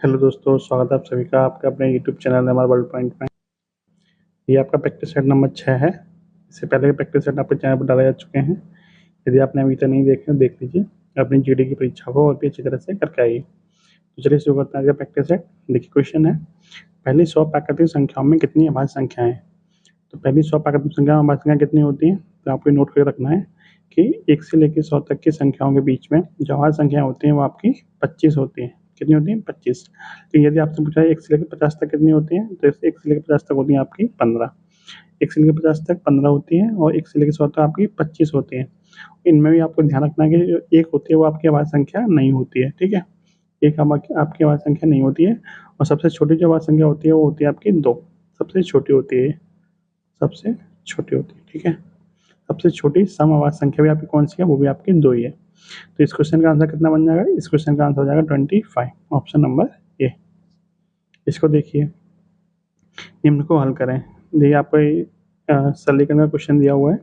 Hello दोस्तों, स्वागत है आप सभी का आपके अपने यूट्यूब चैनल हमारे वर्ल्ड पॉइंट में। ये आपका प्रैक्टिस सेट नंबर 6 है। इससे पहले के प्रैक्टिस सेट आपके चैनल पर डाले जा चुके हैं। यदि आपने अभी तक नहीं देखे देख लीजिए। अपनी जीडी की परीक्षा को और भी अच्छी तरह से करके आइए। तो चलिए शुरू करते हैं। प्रैक्टिस सेट देखिए, क्वेश्चन है पहली 100 प्राकृतिक संख्याओं में कितनी अभाज्य संख्याएं हैं। तो पहली 100 प्राकृतिक संख्या अभाज्य संख्या कितनी होती है, तो आपको नोट करके रखना है कि 1 से लेकर 100 तक की संख्याओं के बीच में जो अभाज्य संख्याएं होती हैं वो आपकी 25 होती हैं। कितनी होती है? 25। तो यदि आपसे पूछा है 1 से लेकर 50 तक कितनी होती है, तो 1 से लेकर 50 तक होती है आपकी 15। 1 से लेकर 50 तक 15 होती है और 1 से लेकर 100 तक आपकी 25 होती है। इनमें भी आपको ध्यान रखना है कि जो एक होती है वो आपकी अभाज्य संख्या नहीं होती है। ठीक है, एक आपकी अभाज्य संख्या नहीं होती है। और सबसे छोटी जो अभाज्य संख्या होती है वो होती है आपकी 2। सबसे छोटी होती है, सबसे छोटी होती है। ठीक है, सबसे छोटी सम अभाज्य संख्या भी आपकी कौन सी है, वो भी आपकी 2 ही है। तो इस क्वेश्चन का आंसर कितना बन जाएगा? इस क्वेश्चन का आंसर हो जाएगा 25, ऑप्शन नंबर ए। इसको देखिए, निम्न को हल करें। देखिए आपको सरलीकरण का क्वेश्चन दिया हुआ है।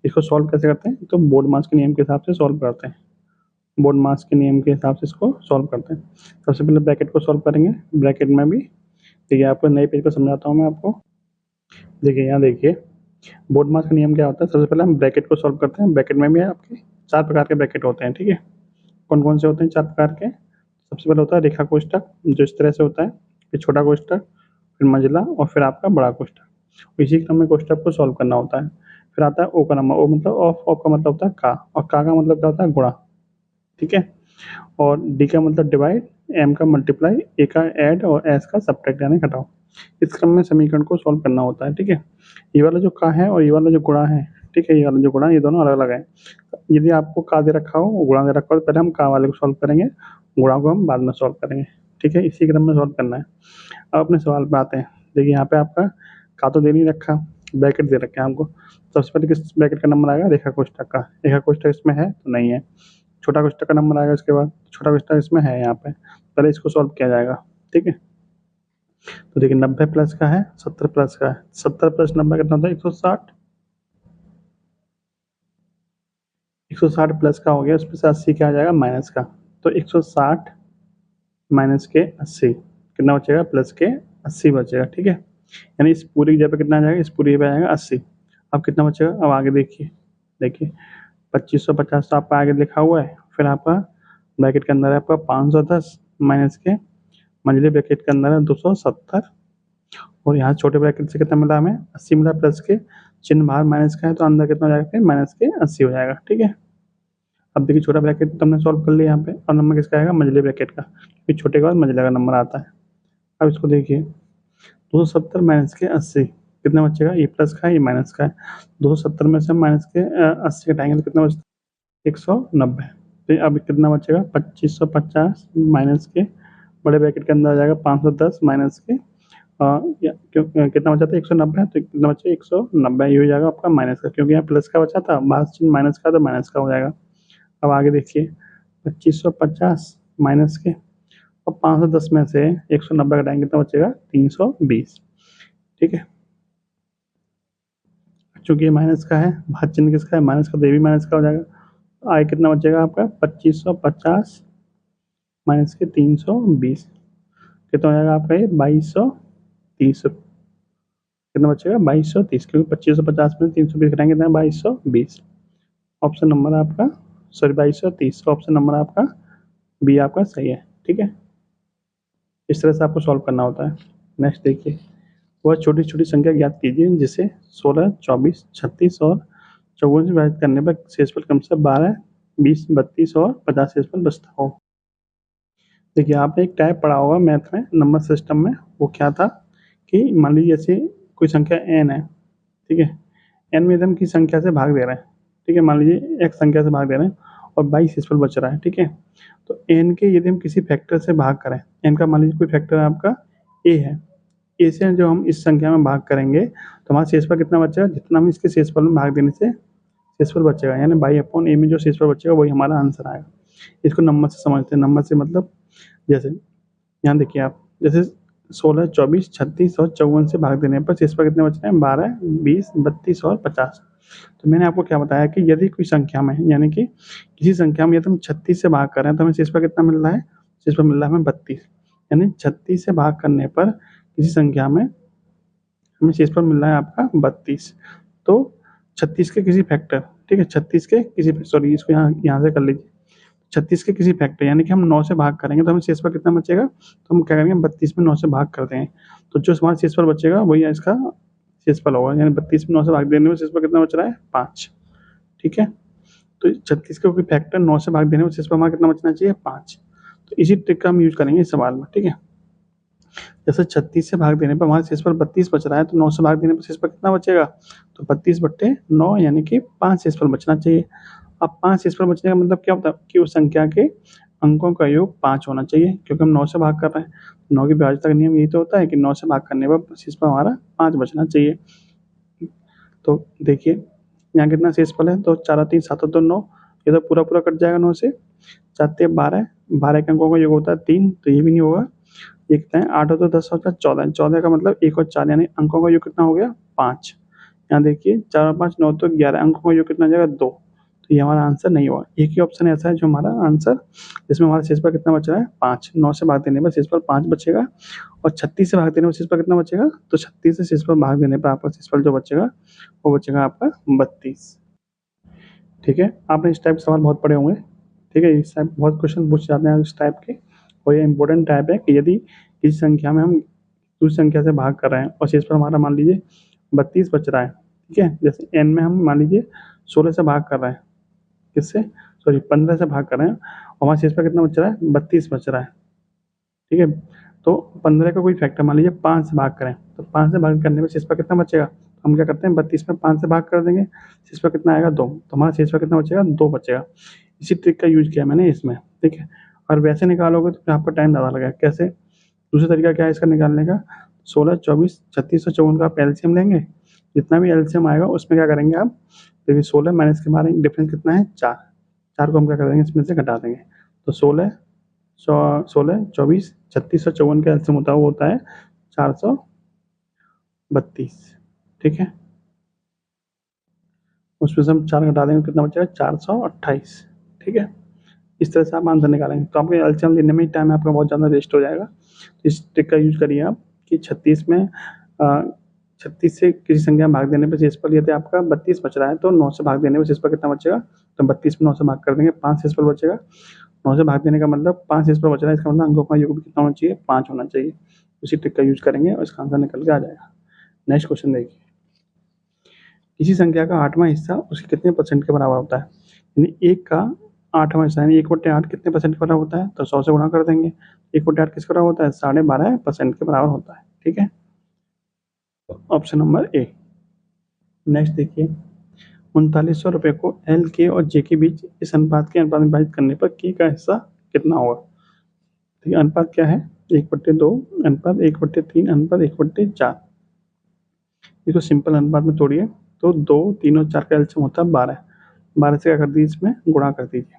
इसको सॉल्व कैसे करते हैं? तो बोर्ड मास के नियम के हिसाब से सॉल्व करते हैं। बोर्ड मास के नियम के हिसाब से इसको सॉल्व करते हैं। सबसे पहले ब्रैकेट को सॉल्व करेंगे। ब्रैकेट में भी देखिए, आपको नए पेज पर समझाता हूँ मैं आपको। देखिए यहाँ देखिए, बोर्ड मास का नियम क्या होता है। सबसे पहले हम ब्रैकेट को सॉल्व करते हैं। ब्रैकेट में भी आपके 4 प्रकार के ब्रैकेट होते हैं। ठीक है, कौन कौन से होते हैं 4 प्रकार के? सबसे पहले होता है रेखा कोष्ठक, जो इस तरह से होता है। फिर छोटा कोष्ठक, फिर मंझला और फिर आपका बड़ा कोष्ठक। इसी क्रम में कोष्ठक को सॉल्व करना होता है। फिर आता है ओ का नंबर। ओ मतलब ऑफ, ऑफ का मतलब होता है का, और का मतलब क्या होता है? गुणा। ठीक है, और डी का मतलब डिवाइड, एम का मल्टीप्लाई, ए का ऐड और एस का सब्ट्रैक्ट यानी घटाओ। इस क्रम में समीकरण को सॉल्व करना होता है। ठीक है, ये वाला जो का है और ये वाला जो गुणा है, ठीक है, ये वाला जो गुणा, ये दोनों अलग अलग है। यदि आपको का दे रखा हो, गुणा दे रखा हो, तो पहले हम का वाले को सॉल्व करेंगे, गुणा को हम बाद में सॉल्व करेंगे। ठीक है, इसी क्रम में सॉल्व करना है। अब अपने सवाल पे आते हैं। देखिए यहाँ पे आपका का तो दे नहीं रखा, ब्रैकेट दे रखे हैं हमको। सबसे पहले किस ब्रैकेट का नंबर आएगा? रेखा कोष्ठक का। रेखा कोष्ठक इसमें है तो नहीं है। छोटा कोष्ठक का नंबर आएगा इसके बाद। छोटा कोष्ठक इसमें है, यहाँ पे पहले इसको सॉल्व किया जाएगा। ठीक है, तो देखिए 90 प्लस का है, 70 प्लस का है। 70 प्लस 90 कितना होता है? 160। 160 प्लस का हो गया, उसमें से 80 क्या आ जाएगा? माइनस का। तो 160 माइनस के 80 कितना बचेगा? प्लस के 80 बचेगा। ठीक है, यानी इस पूरी जगह पे कितना आ जाएगा? इस पूरी पे आएगा 80। अब कितना बचेगा? अब आगे देखिए, देखिए 2550 तो आपका आगे लिखा हुआ है। फिर आपका ब्रैकेट के अंदर है आपका 510 माइनस के मंझले ब्रैकेट के अंदर है 270। और यहाँ छोटे ब्रैकेट से कितना मिला हमें? 80 मिला। प्लस के चिन्ह बाहर माइनस का है तो अंदर कितना हो जाएगा? फिर माइनस के 80 हो जाएगा। ठीक है, अब देखिए छोटा ब्रैकेट तो हमने सॉल्व कर लिया यहाँ पे। और नंबर किसका आएगा? मंझले ब्रैकेट का, क्योंकि छोटे के बाद मंझले का नंबर आता है। अब इसको देखिए, 270 माइनस के 80 कितना बचेगा? ये प्लस का है, ये माइनस का है। 270 में से हम माइनस के 80 घटाएंगे तो कितना बचता है? 190। तो अब कितना बचेगा? 2550 माइनस के बड़े ब्रैकेट के अंदर आ जाएगा 510 माइनस के कितना बचा था? 190। तो कितना बचा? 190। ये हो जाएगा आपका माइनस का, क्योंकि यहाँ प्लस का बचा था, बाद चिन्ह माइनस का तो माइनस का हो जाएगा। अब आगे देखिए, 2550 माइनस के और 510 में से 190 घटाएंगे कितना बचेगा? 320। ठीक है, चूंकि ये माइनस का है, भाग चिन्ह किसका है? माइनस का, तो ये भी माइनस का हो जाएगा। आगे कितना बचेगा आपका? 2550 माइनस के 320 कितना हो जाएगा आपका? ये 2230। कितना बचेगा? 2230, क्योंकि 2550 में 320 घटाएंगे कितना? 2220। ऑप्शन नंबर आपका, सॉरी 2230, ऑप्शन नंबर आपका बी आपका सही है। ठीक है, इस तरह से आपको सॉल्व करना होता है। नेक्स्ट देखिए, वह छोटी छोटी संख्या ज्ञात कीजिए जिसे 16, 24, 36 और 54 से विभाजित करने पर शेषफल कम से 12, 20, 32 और 50 शेषफल बचता हो। देखिए आपने एक टाइप पढ़ा होगा मैथ में, नंबर सिस्टम में। वो क्या था कि मान लीजिए जैसे कोई संख्या n है। ठीक है, n में यदि हम किसी संख्या से भाग दे रहे हैं, ठीक है, मान लीजिए x संख्या से भाग दे रहे हैं और 22 शेषफल बच रहा है। ठीक है, तो n के यदि हम किसी फैक्टर से भाग करें, n का मान लीजिए कोई फैक्टर आपका a है, a से जो हम इस संख्या में भाग करेंगे तो हमारा शेषफल कितना बचेगा? जितना हम इसके शेषफल में भाग देने से शेषफल बचेगा, यानी बाई अपॉन ए में जो शेषफल बचेगा वही हमारा आंसर आएगा। इसको नंबर से समझते हैं। नंबर से मतलब जैसे यहाँ देखिए आप, जैसे 16, 24, 36 और 54 से भाग देने पर शेषफल कितने बच रहे हैं? 12, 20, 32 और 50। तो मैंने आपको क्या बताया कि यदि कोई संख्या में, यानी कि किसी संख्या में यदि हम 36 से भाग कर रहे हैं तो हमें शेषफल कितना मिल रहा है? शेषफल मिल रहा है हमें 32। यानी 36 से भाग करने पर किसी संख्या में हमें शेषफल मिल रहा है आपका 32। तो 36 के किसी फैक्टर, ठीक है, 36 के किसी, सॉरी इसको यहाँ से कर लीजिए, 36 के किसी फैक्टर यानी कि हम 9 से भाग करेंगे तो हमें शेषफल कितना बचेगा, तो हम क्या करेंगे 32 में 9 से भाग कर देंगे, तो जो हमारा शेषफल बचेगा वही इसका शेषफल होगा, यानी 32 में 9 से भाग देने में शेषफल कितना बच रहा है 5। ठीक है, तो 36 का कोई फैक्टर 9 से भाग देने में शेषफल हमारा कितना बचना चाहिए 5। तो इसी ट्रिक का हम यूज करेंगे इस सवाल में। ठीक है, जैसे 36 से भाग देने पर हमारा शेषफल 32 बच रहा है, तो 9 से भाग देने पर शेषफल कितना बचेगा, तो 32/9 यानी कि 5 शेषफल बचना चाहिए। अब 5 शेषफल बचने का मतलब क्या होता है कि उस संख्या के अंकों का योग 5 होना चाहिए, क्योंकि हम 9 से भाग कर रहे हैं। 9 की विभाज्यता का नियम यही तो होता है कि 9 से भाग करने पर शेषफल हमारा 5 बचना चाहिए। तो देखिए यहाँ कितना शेषफल है, तो 4 3 7 2 9, ये तो पूरा पूरा कट जाएगा 9 से, 4 12, 12 के अंकों का योग होता है 3, तो ये भी नहीं होगा। ये कितना है 8 तो 10 होता है 14, 14 का मतलब 1 और 4 यानी अंकों का योग कितना हो गया 5। यहाँ देखिए 4 और 5 9 तो 11, अंकों का योग कितना हो जाएगा 2, तो ये हमारा आंसर नहीं होगा। एक ही ऑप्शन ऐसा है जो हमारा आंसर, जिसमें हमारा शेषफल कितना बच रहा है 5। 9 से भाग देने पर शेषफल 5 बचेगा, और 36 से भाग देने पर शेषफल कितना बचेगा, तो 36 से शेषफल भाग देने पर आपका शेषफल जो बचेगा वो बचेगा आपका 32। ठीक है, आपने इस टाइप के सवाल बहुत पढ़े होंगे। ठीक है, इस टाइप बहुत क्वेश्चन पूछ जाते हैं इस टाइप के, और ये इंपॉर्टेंट टाइप है कि यदि किसी संख्या में हम दूसरी संख्या से भाग कर रहे हैं और शेषफल हमारा मान लीजिए 32 बच रहा है। ठीक है, जैसे n में हम मान लीजिए 16 से भाग कर रहे हैं, किससे, सॉरी 15 से भाग कर रहे हैं, और हमारा शेषफल कितना बच रहा है 32 बच रहा है। ठीक है, तो 15 का कोई फैक्टर मान लीजिए 5 से भाग करें, तो 5 से भाग करने में शेषफल कितना बचेगा, हम क्या करते हैं 32 में 5 से भाग कर देंगे, शेषफल कितना आएगा 2, तो हमारा शेषफल कितना बचेगा 2 बचेगा। इसी ट्रिक का यूज किया मैंने इसमें। ठीक है, और वैसे निकालोगे तो आपका टाइम ज़्यादा लगेगा। कैसे, दूसरा तरीका क्या है इसका निकालने का, 16 24 36 और 54 का आप एलसीएम लेंगे, जितना भी एलसीएम आएगा उसमें क्या करेंगे आप, देखिए 16 माइनस के बारे डिफरेंस कितना है 4, 4 को हम क्या कर देंगे इसमें से घटा देंगे, तो 16 24 36 और 54 का एलसीएम होता है वो होता है 432। ठीक है, उसमें से हम 4 घटा देंगे कितना बचेगा 428। ठीक है, इस तरह से आप आंसर निकालेंगे, तो आपको एलसीएम लेने में ही टाइम आपका बहुत ज़्यादा वेस्ट हो जाएगा। इस ट्रिक का यूज करिए आप कि 36 से किसी संख्या में भाग देने पर शेषफल यदि आपका 32 बच रहा है, तो 9 से भाग देने पर शेषफल कितना बचेगा, तो 32 में 9 से भाग कर देंगे 5 शेषफल बचेगा। 9 से भाग देने का मतलब 5 शेषफल बच रहा है, इसका मतलब अंकों का योग भी कितना होना चाहिए 5 होना चाहिए। उसी ट्रिक का यूज करेंगे और इसका आंसर निकल के आ जाएगा। नेक्स्ट क्वेश्चन देखिए, किसी संख्या का 8वां हिस्सा उसके कितने परसेंट के बराबर होता है, यानी 1 का 8वां हिस्सा यानी 1/8 कितने परसेंट के बराबर होता है, तो 100 से गुणा कर देंगे। 1/8 किसके बराबर होता है 12.5% के बराबर होता है। ठीक है, ऑप्शन नंबर ए। नेक्स्ट देखिए, 3900 रुपये को एल के और जे के बीच इस अनुपात के अनुपात में विभाजित करने पर के का हिस्सा कितना होगा। ठीक है, अनुपात क्या है 1/2 अनुपात 1/3 अनुपात 1/4। इसको सिंपल अनुपात में तोड़िए, तो 2 3 और 4 का एलसीएम होता है 12। 12 से क्या कर दीजिए इसमें गुणा कर दीजिए।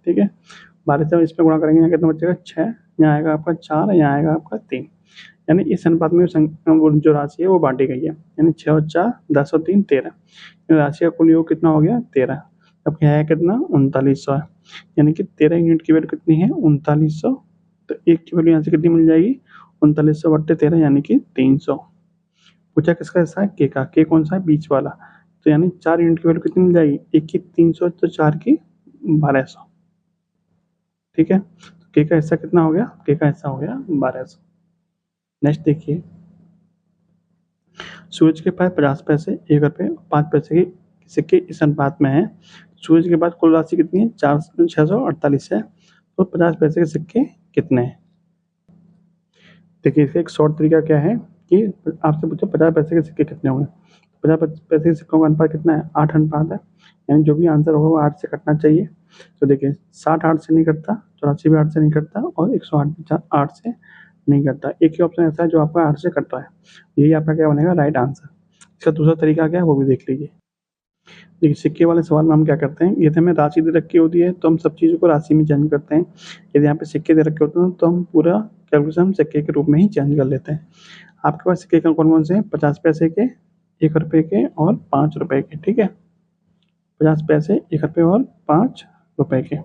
ठीक है, 12 से इसमें गुणा करेंगे यहाँ कितना बचेगा 6, यहाँ आएगा आपका 4, यहाँ आएगा आपका 3, यानी इस अनुपात में जो राशि है वो बांटी गई है, यानी 6 और 4 10 और 3 13, राशि का कुल योग कितना हो गया 13। अब क्या है कितना 3900 है, यानी कि 13 यूनिट की वैल्यू कितनी है 3900, तो एक की वैल्यू यहाँ से कितनी मिल जाएगी 3900/13 यानी कि 300। पूछा किसका हिस्सा है के का, के कौन सा है बीच वाला, तो यानी 4 यूनिट की वैल्यू कितनी मिल जाएगी, एक की 300 तो 4 की 1200। ठीक है, तो के का हिस्सा कितना हो गया, के का हिस्सा हो गया 1200। नेक्स्ट देखिए, सूरज के पास 50 पैसे 1 रुपये 5 पैसे के सिक्के इस अनुपात में है। सूरज के पास कुल राशि कितनी है 648 है, तो 50 पैसे के सिक्के कितने हैं। देखिए इसका एक शॉर्ट तरीका क्या है कि आपसे पूछो 50 पैसे के सिक्के कितने होंगे, 50 पैसे के सिक्कों का अनुपात कितना है 8 अनुपात है, यानी जो भी आंसर होगा वो 8 से कटना चाहिए। तो देखिए 60 8 से नहीं कटता, 84 भी 8 से नहीं कटता, और 108 भी 8 से नहीं कटता। एक ही ऑप्शन ऐसा है जो आपका 8 से कट रहा है, यही आपका क्या बनेगा राइट आंसर। इसका दूसरा तरीका क्या है वो भी देख लीजिए। देखिए सिक्के वाले सवाल में हम क्या करते हैं, यदि हमें राशि दे रखी होती है तो हम सब चीज़ों को राशि में चेंज करते हैं। यदि यहाँ पे सिक्के दे रखे होते हैं तो हम पूरा कैलकुलेशन हम सिक्के के रूप में ही चेंज कर लेते हैं। आपके पास सिक्के कौन कौन से हैं 50 पैसे के 1 रुपये के और 5 रुपये के। ठीक है, 50 पैसे 1 रुपये और 5 रुपये के।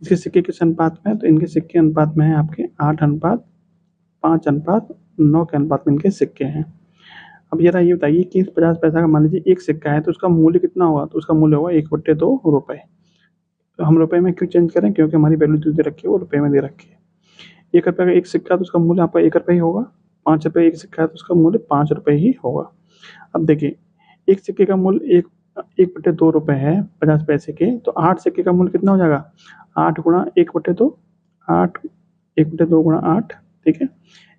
इसके सिक्के किस अनुपात में है, तो इनके सिक्के अनुपात में है आपके 8 अनुपात 5:9 के अनुपात में इनके सिक्के हैं। अब जरा ये बताइए कि 50 पैसा का मान लीजिए एक सिक्का है तो उसका मूल्य कितना होगा, तो उसका मूल्य होगा 1/2 रुपये। तो हम रुपये में क्यों चेंज करें, क्योंकि हमारी वैल्यू जो दे रखी है वो रुपये में दे रखी है। 1 रुपये का एक सिक्का तो उसका मूल्य आपका 1 रुपये ही होगा। 5 रुपये एक सिक्का है तो उसका मूल्य 5 रुपये ही होगा। अब देखिए एक सिक्के का मूल्य 1/2 रुपये है 50 पैसे के, तो 8 सिक्के का मूल्य कितना हो जाएगा, 8 गुणा 1/2, 8 1/2 गुणा 8, ठीक है।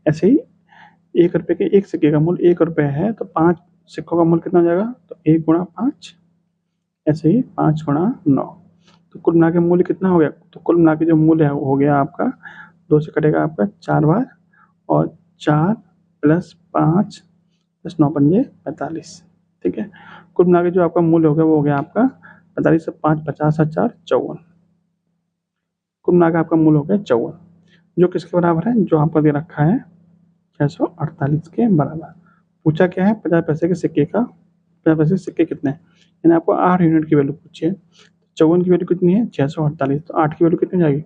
ऐसे ही 1 रुपये के एक सिक्के का मूल्य 1 रुपये है तो 5 सिक्कों का मूल्य कितना हो जाएगा, तो 1 गुणा 5, ऐसे ही 5 गुणा 9। तो कुल मिला के मूल्य कितना हो गया, तो कुल मिला के जो मूल्य हो गया आपका 2 से कटेगा आपका 4 बार, और 4 + 5 + 9 पंजे 45, ठीक है। कुल मिला के जो आपका मूल्य हो गया वो हो गया आपका 45 से 5 50 और 4 54। कुल मिला के आपका मूल्य हो गया 54, जो किसके बराबर है, जो आपका दे रखा है 648 के बराबर। पूछा क्या है, 50 पैसे के सिक्के का, 50 पैसे के सिक्के कितने हैं, यानी आपको 8 यूनिट की वैल्यू पूछी है। 54 की वैल्यू कितनी है, 648, तो 8 की वैल्यू कितनी हो जाएगी,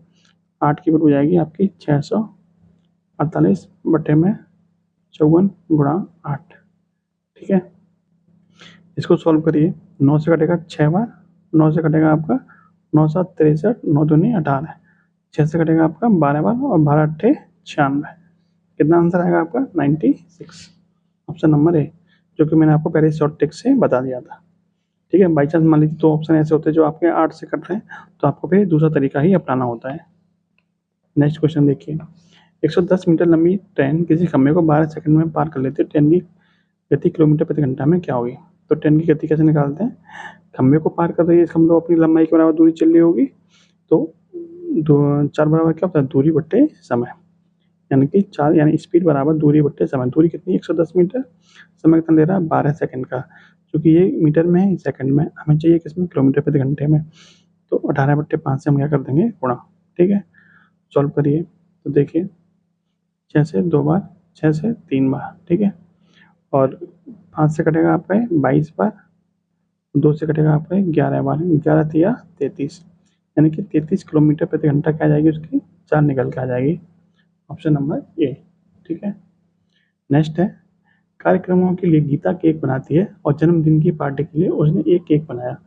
8 की वैल्यू हो जाएगी आपकी 648 बटे में 54 गुणा 8, ठीक है। इसको सॉल्व करिए, 9 से कटेगा 6 बार, 9 से कटेगा आपका 9 7 63, 9 दूनी 18, 6 से कटेगा आपका 12 बार, और 12 8 96। कितना आंसर आएगा आपका 96, ऑप्शन नंबर ए, जो कि मैंने आपको पहले शॉर्ट ट्रिक से बता दिया था, ठीक है। बाई चांस मान लीजिए 2 ऑप्शन ऐसे होते हैं जो आपके 8 से कट रहे हैं, तो आपको फिर दूसरा तरीका ही अपनाना होता है। नेक्स्ट क्वेश्चन देखिए, 110 मीटर लंबी ट्रेन किसी खंभे को 12 सेकंड में पार कर लेती है, ट्रेन की गति किलोमीटर प्रति घंटा में क्या होगी। तो ट्रेन की गति कैसे निकालते हैं, खंभे को पार कर रही है, इसका मतलब अपनी लंबाई के बराबर दूरी चल रही होगी, तो 4 बराबर क्या होता है, दूरी बट्टे समय, यानी कि 4 यानी स्पीड बराबर दूरी बट्टे समय। दूरी कितनी है 110 मीटर, समय कितना ले रहा है 12 सेकंड का, क्योंकि ये मीटर में है सेकंड में, हमें चाहिए किसमें, किलोमीटर प्रति घंटे में। तो 18/5 से हम क्या कर देंगे गुणा, ठीक है। सॉल्व करिए तो देखिए 6 से 2 बार, 6 से 3 बार, ठीक है, और 5 से कटेगा आपका 22 बार, 2 से कटेगा आपका 11 बार, 11 तिया 33, यानी कि 33 किलोमीटर प्रति घंटा क्या आ जाएगी उसकी 4 निकल के आ जाएगी, ऑप्शन नंबर ए, ठीक है। नेक्स्ट है, कार्यक्रमों के लिए गीता केक बनाती है और जन्मदिन की पार्टी के लिए उसने एक केक बनाया,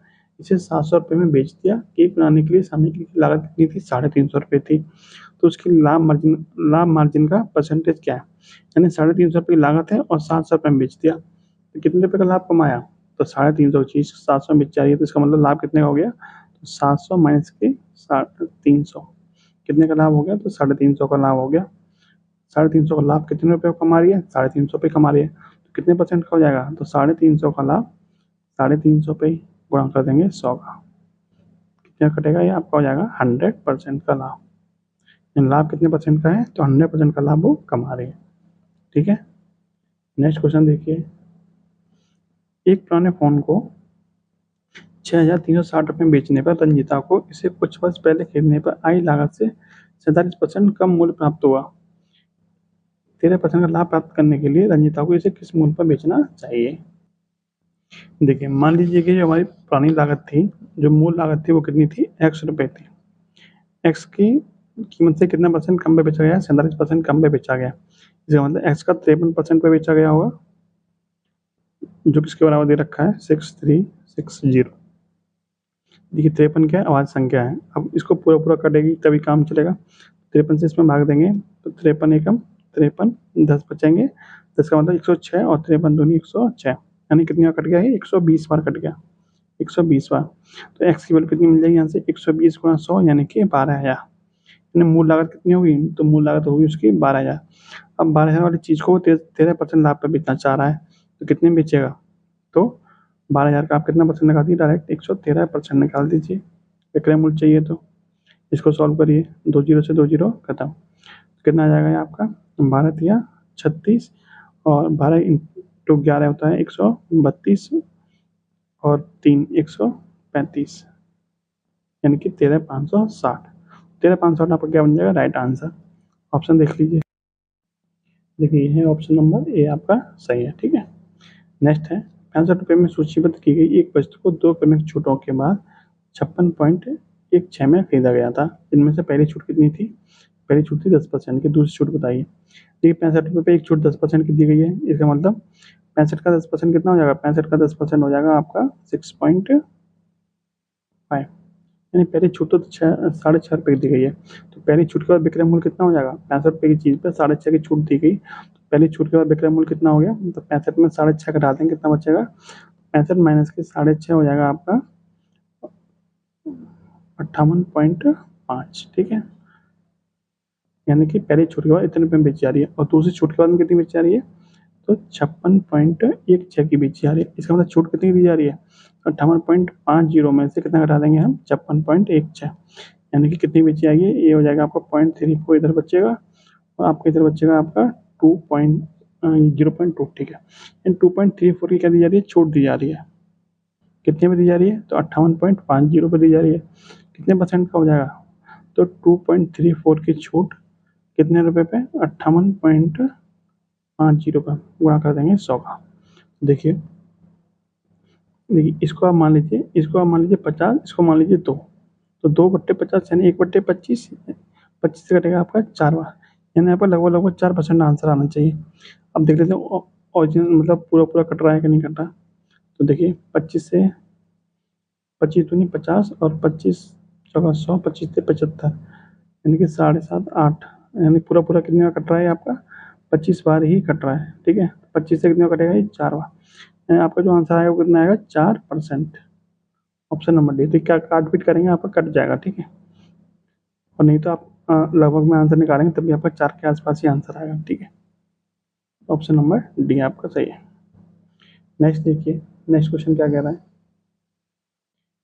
इसे 700 रुपये में बेच दिया। केक बनाने के लिए सामग्री की लागत कितनी थी, 350 रुपये थी, तो उसकी लाभ मार्जिन का परसेंटेज क्या है, यानी 350 रुपये की लागत है और 700 रुपये में बेच दिया, तो कितने रुपये का लाभ कमाया, तो 350 चीज़ 700 में बेच जा रही है, तो इसका मतलब लाभ कितने का हो गया, तो 700 माइनस के 350 कितने का लाभ हो गया, तो 350 का लाभ हो गया। 350 का लाभ कितने रुपये कमा रही है, 350 रुपये कमा रही है, तो कितने परसेंट का हो जाएगा, तो 350 का लाभ 350 पे गुणा कर देंगे 100 का, कितना कटेगा, ये आपका हो जाएगा 100% का लाभ। लाभ कितने परसेंट का है, तो 100% का लाभ वो कमा रही है, ठीक है। नेक्स्ट क्वेश्चन देखिए, एक पुराने फ़ोन को 6,360 रुपये में बेचने पर रंजीता को इसे कुछ वर्ष पहले खरीदने पर आई लागत से 47% कम मूल्य प्राप्त हुआ। 13% का लाभ प्राप्त करने के लिए रंजीता को इसे किस मूल्य पर बेचना चाहिए। देखिए मान लीजिए कि जो हमारी पुरानी लागत थी, जो मूल लागत थी वो कितनी थी, x रुपये थी, x की कीमत से कितना परसेंट कम पे बेचा गया, 47% कम पे बेचा गया, इसका मतलब x का 53% पे बेचा गया होगा, जो किसके बराबर दे रखा है 6360। देखिए 53 क्या है, आवाज संख्या है, अब इसको पूरा पूरा कटेगी तभी काम चलेगा, 53 से इसमें भाग देंगे तो 53 एकम 53, 10 बचेंगे, 10 का मतलब 106, और 53 दूनी 106, यानी कितनी बार कट गया है, 120 बार कट गया, 120 बार। तो एक्स की वैल्यू कितनी मिल जाएगी यहाँ से, 120 गुणा 100 यानी कि 12,000, यानी मूल लागत कितनी होगी, तो मूल लागत होगी उसकी 12,000। अब 12,000 वाली चीज़ को 13% लाभ पर बेचना चाह रहा है, तो कितने बेचेगा, तो 12,000 का आप कितना परसेंट निकाल दीजिए, डायरेक्ट 113% निकाल दीजिए, विक्रय मूल्य चाहिए तो। इसको सॉल्व करिए, 2 जीरो से 2 जीरो खत्म, कितना आ जाएगा आपका 12 तिया 36, और 12 इंटू 11 होता है 132, और 3 135, यानी कि 13,560। 13,560 आपका क्या बन जाएगा, राइट आंसर, ऑप्शन देख लीजिए। देखिए ये है ऑप्शन नंबर ए आपका सही है, ठीक है। नेक्स्ट है, 65 रुपये में सूचीबद्ध की गई एक वस्तु को 2 क्रमिक छूटों के बाद 56.16 में खरीदा गया था, इनमें से पहली छूट कितनी थी, पहली छूट थी 10% की, दूसरी छूट बताइए। देखिए 65 पे एक छूट 10% की दी गई है, इसका मतलब 65 का 10% कितना हो जाएगा, 65 का 10% हो जाएगा आपका 6.5, यानी पहली छूट तो 6.5 रुपये की दी गई है। तो पहली छूट के बाद विक्रय मूल्य कितना हो जाएगा, 65 रुपये की चीज़ पे 6.5 की छूट दी गई, तो पहली छूट के बाद विक्रय मूल्य कितना हो गया, तो 65 में 6.5 घटा देंगे, कितना बचेगा, 65 माइनस के 6.5 हो जाएगा आपका 58.5। ठीक है, यानी कि पहली छूट के बाद इतने रुपये में बेची जा रही है, और दूसरी छूट के बाद में कितनी बेची जा रही है, तो 56.16 की बेची जा रही है। इसका मतलब छूट कितनी दी जा रही है, 58.50 में से कितना घटा देंगे हम, 56.16, यानी कि कितनी बेची जाएगी, ये हो जाएगा आपका 0.34 इधर बचेगा, और आपका इधर बचेगा आपका 0.2। ठीक है, 2.34 की क्या दी जा रही है, छूट दी जा रही है, कितने में दी जा रही है, तो 58.50 पे दी जा रही है, कितने परसेंट का हो जाएगा, तो 2.34 की छूट कितने रुपए पे, 58.50 पे गुणा कर देंगे 100 का। देखिए देखिए इसको आप मान लीजिए 50, इसको मान लीजिए 2, तो 2/50 यानी 1/25, 25 से कटेगा आपका 4 बार, यानी आपका लगभग लगभग 4% आंसर आना चाहिए। अब देख लेते हैं ओरिजिनल मतलब पूरा पूरा कट रहा है कि नहीं कट रहा। तो देखिए 25 से 25 दूनी 50 और 25 चौका 100, 25 से 75, यानी कि 7.5 8, यानी पूरा पूरा कितने का कट रहा है आपका, 25 बार ही कट रहा है। ठीक है, 25 से कितने का कटेगा, ये 4 बार, यानी आपका जो आंसर आएगा वो कितना आएगा, 4%। Option number D. तो क्या काट पीट करेंगे आपका कट जाएगा। ठीक है, और नहीं तो आप लगभग में आंसर निकालेंगे तभी आपका 4 के आसपास ही आंसर आएगा। ठीक है, ऑप्शन नंबर डी आपका सही है। नेक्स्ट देखिए, नेक्स्ट क्वेश्चन क्या कह रहा है,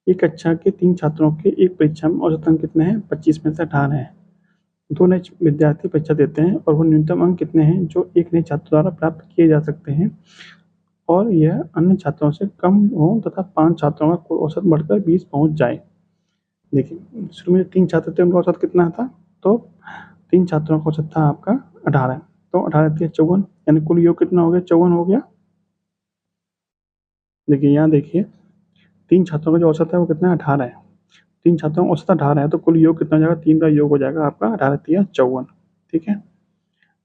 एक कक्षा के 3 छात्रों के एक परीक्षा में औसत अंक कितने हैं, 25 में से 18 हैं। दो नए विद्यार्थी परीक्षा देते हैं और वो न्यूनतम अंक कितने हैं जो एक नए छात्र द्वारा प्राप्त किए जा सकते हैं, और यह अन्य छात्रों से कम हो तथा 5 छात्रों का कुल औसत बढ़कर 20 पहुंच जाए। देखिए शुरू में 3 छात्र थे, उनका औसत कितना था, तो 3 छात्रों का औसत था आपका 18, तो 18 थी 54, यानी कुल योग कितना हो गया, 54 हो गया। देखिए यहाँ देखिए 3 छात्रों का जो औसत है वो कितना है, 18 है, 3 छात्रों का औसत 18 है, तो कुल योग कितना हो जाएगा, 3 का योग हो जाएगा आपका 18 तिया 54। ठीक है,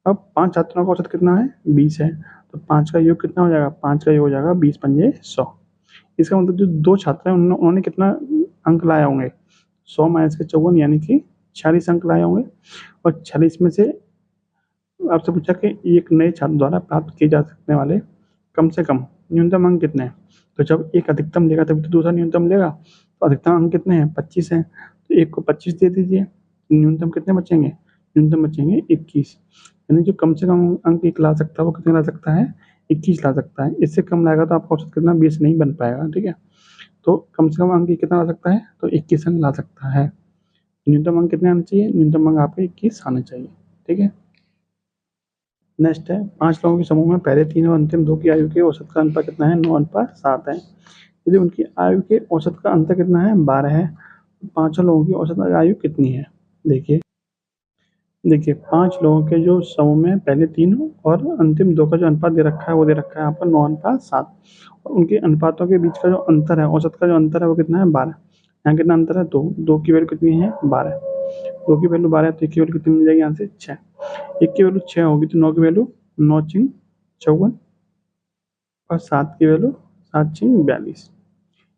अब 5 छात्रों का औसत कितना है, 20 है, तो 5 का योग कितना हो जाएगा, 5 का योग हो जाएगा 20 पंजे 100। इसका मतलब जो 2 छात्र हैं उन्होंने कितना अंक लाए होंगे, 100 माइनस के 54, यानी कि 46 अंक लाए होंगे, और 46 में से आपसे पूछा कि एक नए छात्र द्वारा प्राप्त किए जा सकने वाले कम से कम न्यूनतम अंक कितने हैं, तो जब एक अधिकतम लेगा तभी तो दूसरा न्यूनतम लेगा, तो अधिकतम अंक कितने हैं, 25 हैं, तो एक को 25 दे दीजिए, न्यूनतम कितने बचेंगे, न्यूनतम बचेंगे 21, यानी जो कम से कम अंक एक ला सकता है वो कितने ला सकता है, 21 ला सकता है। इससे कम लाएगा तो आपका औसत कितना, 20 नहीं बन पाएगा। ठीक है, तो कम से कम अंक कितना ला सकता है, तो 21 अंक ला सकता है। न्यूनतम अंक कितने आने चाहिए, न्यूनतम अंक आपके 21 आने चाहिए। ठीक है, नेक्स्ट है 5 लोगों के समूह में पहले 3 और अंतिम 2 की आयु के औसत का अंतर कितना है, 9:7 है। यदि उनकी आयु के औसत का अंतर कितना है, 12 है, तो 5 लोगों की औसत आयु कितनी है। देखिए देखिए 5 लोगों के जो समूह में पहले 3 और अंतिम 2 का जो अनुपात दे रखा है वो दे रखा है आपका 9:7, और उनके अनुपातों के बीच का जो अंतर है, औसत का जो अंतर है वो कितना है, 12। यहाँ कितना अंतर है, 2 की वैल्यू कितनी है, 12, 2 की वैल्यू 12 है, तो एक की वैल्यू कितनी मिल जाएगी, यहाँ से 6, एक की वैल्यू 6 होगी, तो 9 की वैल्यू 9 चिंग 54, और 7 की वैल्यू 7 चिंग 42।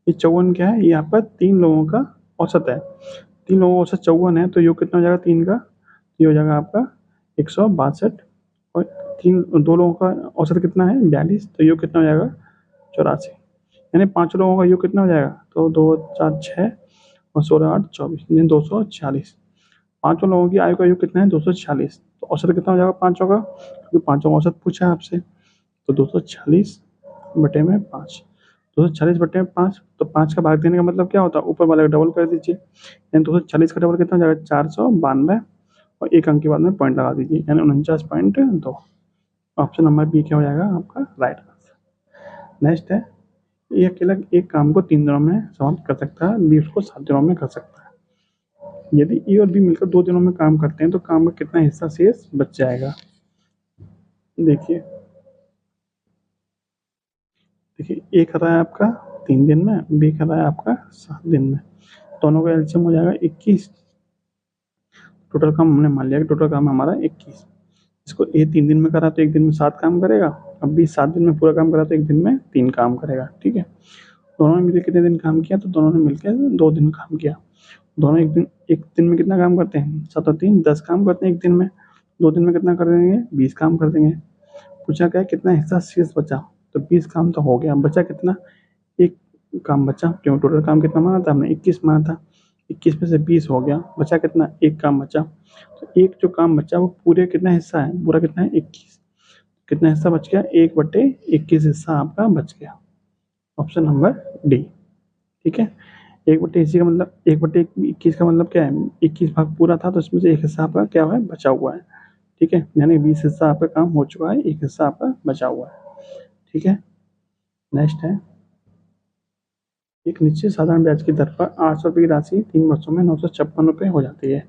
ये 54 क्या है, ये आपका 3 लोगों का औसत है, 3 लोगों का औसत 54 है, तो योग कितना हो जाएगा 3 का, ये हो जाएगा आपका 162, और 2 लोगों का औसत कितना है, 42, तो योग कितना हो जाएगा 84, यानी 5 लोगों का योग कितना हो जाएगा, तो 2 4 6 और 16 8 24, यानी 246। 5 लोगों की आयु का योग कितना है, 246, तो औसत कितना हो जाएगा 5 का, क्योंकि 5 का औसत पूछा है आपसे, तो 246 बटे में 5, 246 बटे में 5, तो 5 का भाग देने का मतलब क्या होता है, ऊपर वाले का डबल कर दीजिए, यानी 240 का डबल कितना हो जाएगा, 492, और एक अंक के बाद में पॉइंट लगा दीजिए, यानी 49.2। ऑप्शन नंबर बी क्या हो जाएगा आपका राइट आंसर। नेक्स्ट है, ये अकेला एक काम को 3 दिनों में समाप्त कर सकता है, बी उसको 7 दिनों में कर सकता है। यदि ए और बी मिलकर 2 दिनों में काम करते हैं तो काम का कितना हिस्सा शेष बच जाएगा। देखिए देखिए ए कर रहा है आपका 3 दिन में, बी कर रहा है आपका 7 दिन में, दोनों का एलसीएम हो जाएगा 21। टोटल काम हमने मान लिया कि टोटल काम हमारा 21, इसको ए 3 दिन में करा तो 1 दिन में 7 काम करेगा, अब भी 7 दिन में पूरा काम करा तो 1 दिन में 3 काम करेगा, ठीक है। दोनों ने मिलकर कितने दिन काम किया, तो दोनों ने मिलकर 2 दिन काम किया। दोनों एक दिन में कितना काम करते हैं, 7 और 3 10 काम करते हैं एक दिन में। 2 दिन में कितना कर देंगे, 20 काम कर देंगे। पूछा क्या है कितना हिस्सा शेष बचा, तो 20 काम तो हो गया, बचा कितना, एक काम बचा, क्यों टोटल काम कितना माना था हमने, 21 माना था। 21 में से 20 हो गया, बचा कितना, एक काम बचा। तो एक जो काम बचा वो पूरे कितना हिस्सा है, पूरा कितना है 21, कितना हिस्सा बच गया, 1/21 हिस्सा आपका बच गया। ऑप्शन नंबर डी, ठीक है। 1/80 का मतलब 1/21 का मतलब क्या है, 21 भाग पूरा था तो इसमें से एक हिस्सा आपका क्या हुआ है, बचा हुआ है, ठीक है। यानी 20 हिस्सा आपका काम हो चुका है, एक हिस्सा आपका बचा हुआ है, ठीक है। नेक्स्ट है, एक निश्चित साधारण ब्याज की दर पर 800 रुपये की राशि 3 वर्षों में 956 रुपये हो जाती है।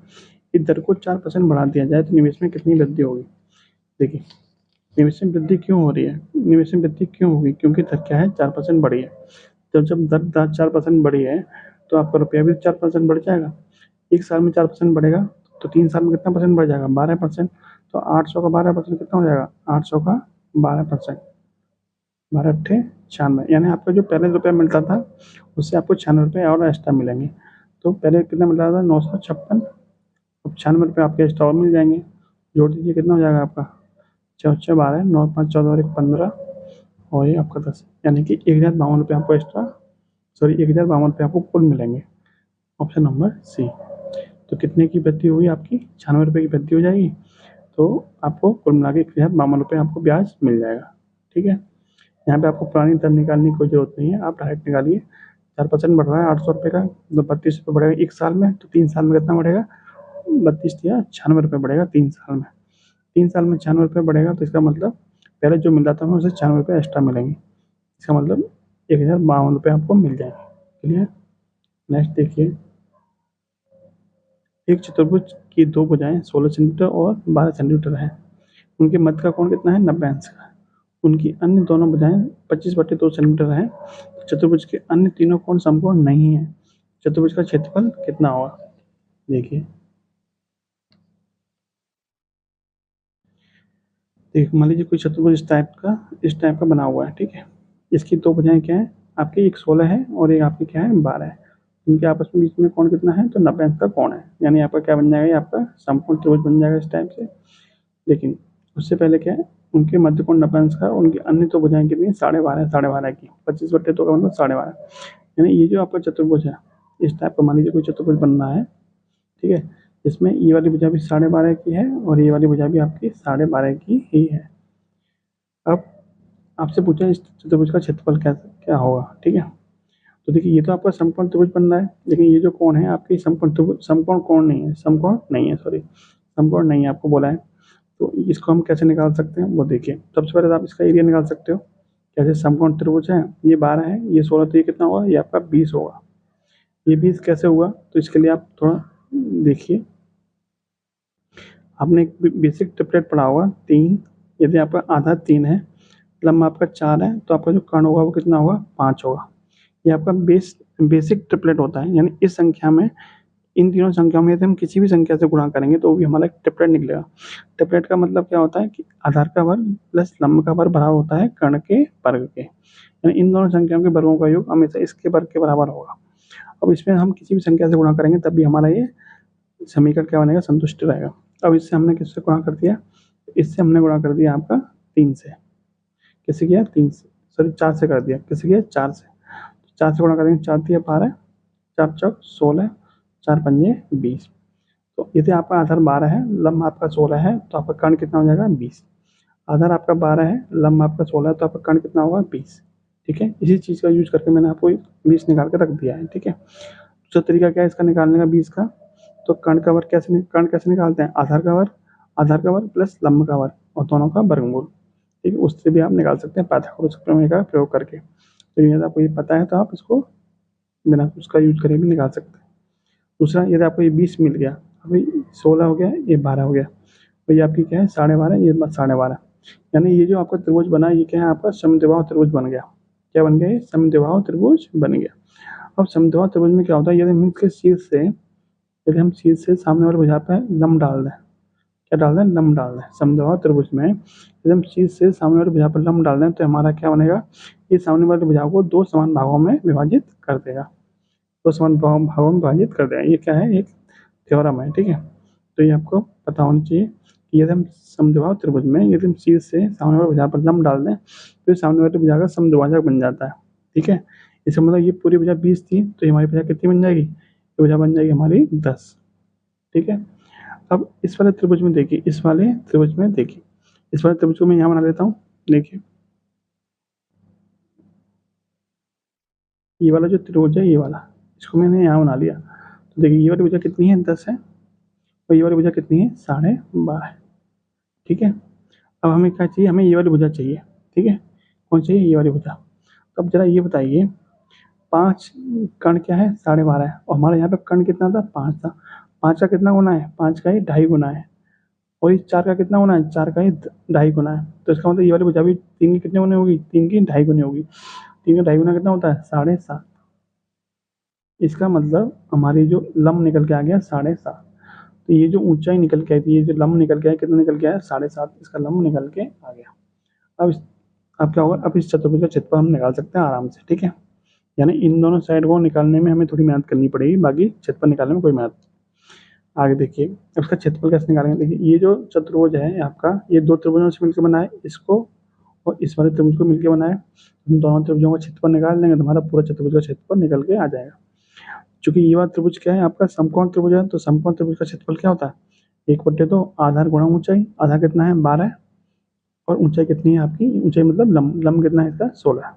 इस दर को 4% बढ़ा दिया जाए तो निवेश में कितनी वृद्धि होगी। देखिए, निवेश में वृद्धि क्यों हो रही है, निवेश में वृद्धि क्यों होगी, क्योंकि दर क्या है, 4% बढ़ी है। तो जब दर 4% बढ़ी है तो आपका रुपया भी 4% बढ़ जाएगा। एक साल में 4% बढ़ेगा तो 3 साल में कितना परसेंट बढ़ जाएगा, 12%। तो 800 का 12% कितना हो जाएगा, 800 का 12%, 12×96, यानी आपका जो पहले रुपया मिलता था उससे आपको 96 रुपये और एक्स्ट्रा मिलेंगे। तो पहले कितना मिल रहा था, 956, अब 96 रुपये आपके एक्स्ट्रा और मिल जाएंगे। जोड़ दीजिए कितना हो जाएगा आपका, 4×6 = 12, 9×5 = 14 और 1 15 और ये आपका 10, यानी कि 1052 रुपये आपको एक्स्ट्रा, सॉरी 1052 रुपये आपको कुल मिलेंगे। Option number C. तो कितने की वृद्धि हुई आपकी, 96 रुपये की वृद्धि हो जाएगी, तो आपको कुल मिला के 1052 रुपये आपको ब्याज मिल जाएगा, ठीक है। यहाँ पे आपको पुरानी दर निकालने की कोई जरूरत नहीं है, आप डायरेक्ट निकालिए। 4% बढ़ रहा है 800 रुपये का, तो 32 रुपये बढ़ेगा एक साल में, तो 3 साल में कितना बढ़ेगा, 32 या 96 रुपये बढ़ेगा 3 साल में। 3 साल में 96 रुपये बढ़ेगा तो इसका मतलब पहले जो मिल रहा था उसे 96 रुपये एक्स्ट्रा मिलेंगे, इसका मतलब 1052 रुपये आपको मिल जाएंगे, क्लियर। नेक्स्ट देखिए, एक चतुर्भुज की 2 भुजाएं 16 सेंटीमीटर और 12 सेंटीमीटर है, उनके मध्य का कोण कितना है, 90 अंश का। उनकी अन्य दोनों भुजाएं 25/2 सेंटीमीटर है, तो चतुर्भुज के अन्य तीनों कोण समकोण नहीं है, चतुर्भुज का क्षेत्रफल कितना होगा। देखिए, मान लीजिए कोई चतुर्भुज इस टाइप का बना हुआ है, ठीक है। इसकी 2 भुजाएं क्या है आपकी, एक 16 है और एक आपकी क्या है 12 है। इनके आपस में बीच में कोण कितना है, तो 90 अंश का कोण है, यानी आपका क्या बन जाएगा, आपका समकोण त्रिभुज बन जाएगा इस टाइप से। लेकिन उससे पहले क्या है, उनके मध्य कोण 90 अंश का, उनकी अन्य 2 भुजाएं कितनी, 12.5 की, 25/2 का मतलब 12.5, यानी ये जो आपका चतुर्भुज है इस टाइप का, मान लीजिए कोई चतुर्भुज बन रहा है, ठीक है। इसमें ये वाली भुजा भी 12.5 की है और ये वाली भुजा भी आपकी 12.5 की ही है। अब आपसे पूछा इस चतुर्भुज का क्षेत्रफल क्या क्या होगा, ठीक है। तो देखिए, ये तो आपका समकोण त्रिभुज बन रहा है, लेकिन ये जो कोण है आपकी समकोण कोण नहीं है, समकोण नहीं है, सॉरी समकोण नहीं है आपको बोला है। तो इसको हम कैसे निकाल सकते हैं, वो देखिए। सबसे पहले तो आप इसका एरिया निकाल सकते हो, कैसे, समकोण त्रिभुज है, ये 12 है, ये 16, तो ये कितना होगा, ये आपका 20 होगा। ये 20 कैसे हुआ, तो इसके लिए आप थोड़ा देखिए, आपने एक बेसिक ट्रिपलेट पढ़ा होगा 3, यदि आपका आधा 3 है, लम्ब आपका 4 है, तो आपका जो कर्ण होगा वो कितना होगा, 5 होगा। ये आपका बेसिक ट्रिपलेट होता है, यानी इस संख्या में, इन तीनों संख्याओं में यदि हम किसी भी संख्या से गुणा करेंगे तो भी हमारा एक ट्रिपलेट निकलेगा। ट्रिपलेट का मतलब क्या होता है कि आधार का वर्ग प्लस लंब का वर्ग बराबर होता है कर्ण के वर्ग के, यानी इन दोनों संख्याओं के वर्गों का योग हमेशा इसके वर्ग के बराबर होगा। अब इसमें हम किसी भी संख्या से गुणा करेंगे तब भी हमारा ये समीकरण क्या बनेगा, संतुष्ट रहेगा। अब इससे हमने किससे गुणा कर दिया, इससे हमने गुणा कर दिया आपका 3 से, किसे किया 3 से, सॉरी 4 से कर दिया, किसे किया 4 से, 4 से गुणा करेंगे, 4 दिया 12, 4 चौक 16, 4 पंजे 20। तो यदि आपका आधार 12 है, लम्ब आपका 16 है, तो आपका कर्ण कितना हो जाएगा 20। आधार आपका 12 है, लम्ब आपका 16 है, तो आपका कर्ण कितना होगा 20, ठीक है। इसी चीज़ का यूज करके मैंने आपको 20 निकाल कर रख दिया है, ठीक है। दूसरा तरीका क्या है इसका निकालने का 20 का, तो कर्ण का वर्ग कर्ण कैसे निकालते हैं, आधार का वर्ग प्लस लंब का वर्ग और दोनों का वर्गमूल, ठीक है। उससे भी आप निकाल सकते हैं पाइथागोरस प्रमेय का प्रयोग करके। तो यदि आपको ये पता है तो आप इसको बिना उसका यूज करे भी निकाल सकते हैं। दूसरा, यदि आपको ये 20 मिल गया, अभी 16 हो गया, ये 12 हो गया, तो ये आपकी क्या है 12.5, ये 12.5, यानी ये जो आपका त्रिभुज बना ये क्या है, आपका समद्विबाहु त्रिभुज बन गया। क्या बन गया, ये समद्विबाहु त्रिभुज बन गया। अब समद्विबाहु त्रिभुज में क्या होता है, यदि हम इसके शीर्ष से सामने वाले भुजा पर लंब डाल दें, क्या डाल दें, लंब डाल दें। समद्विबाहु त्रिभुज में यदि हम शीर्ष से सामने वाली भुजा पर लंब डाल दें तो हमारा क्या बनेगा, ये सामने वाली भुजा को दो समान भागों में विभाजित कर देगा, दो समान भागों में विभाजित कर देगा। ये क्या है, एक थ्योरम है, ठीक है। तो ये आपको पता होना चाहिए कि यदि हम समद्विबाहु त्रिभुज में यदि हम शीर्ष से सामने वाली भुजा पर लंब डाल दें तो सामने वाली भुजा का समद्विभाजक बन जाता है, ठीक है। इसका मतलब ये पूरी भुजा 20 थी तो हमारी भुजा कितनी बन जाएगी, ये भुजा बन जाएगी हमारी 10, ठीक है। अब इस वाले त्रिभुज में देखिए, इस वाले त्रिभुज में देखिए, इस वाले त्रिभुज को मैं यहाँ बना लेता हूँ। देखिए ये वाला जो त्रिभुज है, ये वाला, इसको मैंने यहाँ बना लिया। तो देखिए ये वाली भुजा कितनी है, 10 है, और ये वाली भुजा कितनी है, 12.5, ठीक है। अब हमें क्या चाहिए, हमें ये वाली भुजा चाहिए, ठीक है। कौन चाहिए, ये वाली भुजा। तो अब जरा ये बताइए, 5 कर्ण क्या है, 12.5 है, और हमारे यहाँ पे कर्ण कितना था, 5 था। 5 का कितना गुना है, 5 का ही 2.5 गुना है, और इस 4 का कितना गुना है, 4 का ही 2.5 गुना है। तो इसका मतलब ये वाली भुजा भी 3 की कितने गुने होगी, 3 की 2.5 गुनी होगी। 3 का 2.5 गुना कितना होता है, 7.5। इसका मतलब हमारी जो लंब निकल के आ गया 7.5। तो ये जो ऊंचाई निकल के आई थी, ये जो लंब निकल के आया, कितना निकल के आया, 7.5, इसका लंब निकल के आ गया। अब क्या होगा, अब इस चतुर्भुज का क्षेत्रफल हम निकाल सकते हैं आराम से, ठीक है। यानी इन दोनों साइड को निकालने में हमें थोड़ी मेहनत करनी पड़ेगी, बाकी क्षेत्रफल निकालने में कोई मेहनत। आगे देखिए उसका क्षेत्रफल कैसे निकालेंगे। देखिए ये जो चतुर्भुज है आपका, ये दो त्रिभुजों से मिलकर बना है, इसको और इस वाले त्रिभुज को मिलकर बना है। हम दोनों त्रिभुजों का क्षेत्रफल निकाल देंगे तो हमारा पूरा चतुर्भुज का क्षेत्रफल निकल के आ जाएगा। चूंकि ये वाला त्रिभुज क्या है आपका, समकोण त्रिभुज है, तो समकोण त्रिभुज का क्षेत्रफल क्या होता है, 1/2 आधार गुणा ऊंचाई। आधार कितना है, 12, और ऊंचाई कितनी है आपकी, ऊंचाई मतलब लंब कितना है इसका, 16।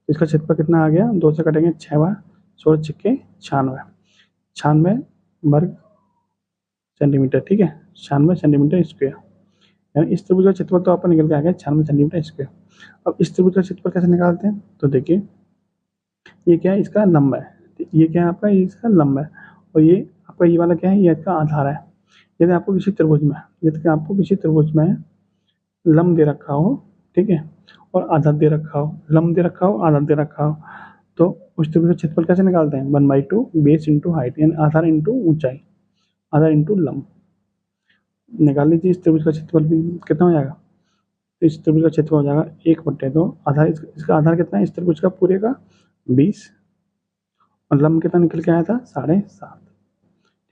इसका क्षेत्रफल कितना आ गया, 2 से कटेंगे 6 बार, 16 छिक्के 96, 96 वर्ग सेंटीमीटर, ठीक है, 96 सेंटीमीटर स्क्वायर। यानी इस त्रिभुज का क्षेत्रफल तो आपका निकल के आ गया 96 सेंटीमीटर स्क्वायर। अब इस त्रिभुज का क्षेत्रफल कैसे निकालते हैं, तो देखिए ये क्या है, इसका लंब है, ये क्या है आपका, ये इसका लंब है, और ये आपका ये वाला क्या है, ये इसका आधार है। यदि आपको किसी त्रिभुज में, यदि आपको किसी त्रिभुज में लंब दे रखा हो, ठीक है, और आधार दे रखा हो, लंब दे रखा हो, आधार दे रखा हो, तो उस त्रिभुज का क्षेत्रफल कैसे निकालते हैं, 1/2 बेस इंटू हाइट, यानी आधार इंटू ऊंचाई, आधार इंटू लंब। निकाल लीजिए इस त्रिभुज का क्षेत्रफल भी कितना हो जाएगा, इस त्रिभुज का क्षेत्रफल हो जाएगा 1/2 आधार, इसका आधार कितना है इस त्रिभुज का पूरे का 20, और लंब कितना निकल के आया था 7.5,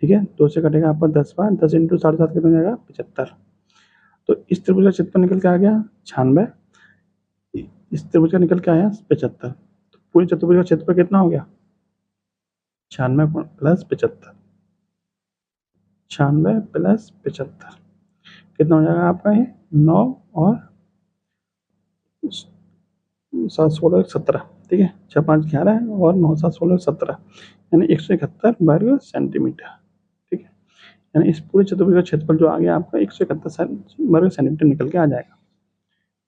ठीक है। 2 से कटेगा आपका 10 बार, 10 इंटू 7.5 कितना हो जाएगा, 75। तो इस त्रिभुज का क्षेत्रफल निकल के आ गया 96, इस त्रिभुज का निकल के आया 75। तो पूरे चतुर्भुज का क्षेत्रफल कितना हो गया, 96 प्लस 75, 96 प्लस 75 कितना हो जाएगा आपका, ये 9 और 7 16 17, ठीक है, 6 5 11 और 9 7 16 17, यानी 171 वर्ग सेंटीमीटर, ठीक है। यानी इस पूरे चतुर्भुज का क्षेत्रफल जो आ गया आपका 171 वर्ग सेंटीमीटर निकल के आ जाएगा।